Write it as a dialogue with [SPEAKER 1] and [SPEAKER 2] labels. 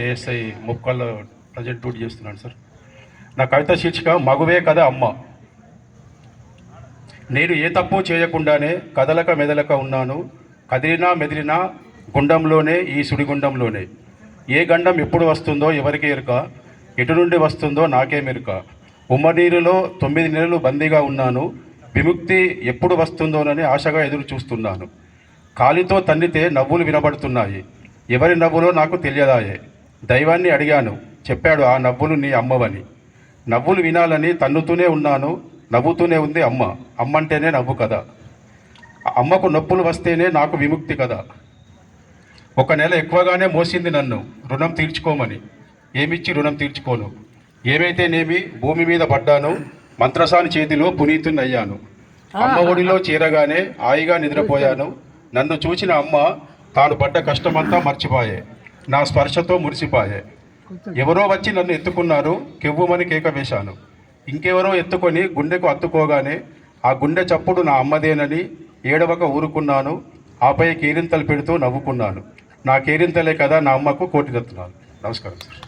[SPEAKER 1] ASI ముక్కల్లో present duty చేస్తున్నాను sir. నా కవిత శీర్షిక మగువే కదా అమ్మ. నేను ఏ తప్పు చేయకుండానే కదలక మెదలక ఉన్నాను. కదిలినా మెదిలినా గుండంలోనే, ఈ సుడిగుండంలోనే. ఏ గండం ఎప్పుడు వస్తుందో ఎవరికి ఎరుక, ఎటు నుండి వస్తుందో నాకే మెరుక. ఉమ్మనీరులో 9 నెలలు బందీగా ఉన్నాను. విముక్తి ఎప్పుడు వస్తుందోనని ఆశగా ఎదురు చూస్తున్నాను. కాలితో తన్నితే నవ్వులు వినబడుతున్నాయి. ఎవరి నవ్వులో నాకు తెలియదాయే. దైవాన్ని అడిగాను, చెప్పాడు ఆ నవ్వులు నీ అమ్మవని. నవ్వులు వినాలని తన్నుతూనే ఉన్నాను, నవ్వుతూనే ఉంది అమ్మ. అమ్మంటేనే నవ్వు కదా. అమ్మకు నొప్పులు వస్తేనే నాకు విముక్తి కదా. 1 నెల ఎక్కువగానే మోసింది నన్ను రుణం తీర్చుకోమని. ఏమిచ్చి రుణం తీర్చుకోను. ఏమైతేనేమి భూమి మీద పడ్డాను, మంత్రసాని చేతిలో పునీతున్నయ్యాను. అమ్మ ఒడిలో చేరగానే హాయిగా నిద్రపోయాను. నన్ను చూసిన అమ్మ తాను పడ్డ కష్టమంతా మర్చిపోయే, నా స్పర్శతో మురిసిపోయే. ఎవరో వచ్చి నన్ను ఎత్తుకున్నారు, కెవ్వుమని కేక వేశాను. ఇంకెవరో ఎత్తుకొని గుండెకు అత్తుకోగానే ఆ గుండె చప్పుడు నా అమ్మదేనని ఏడవక ఊరుకున్నాను. ఆపై కేరింతలు పెడుతూ నవ్వుకున్నాను. నా కేరింతలే కదా నా అమ్మకు కోటి రత్నాలు. నమస్కారం సార్.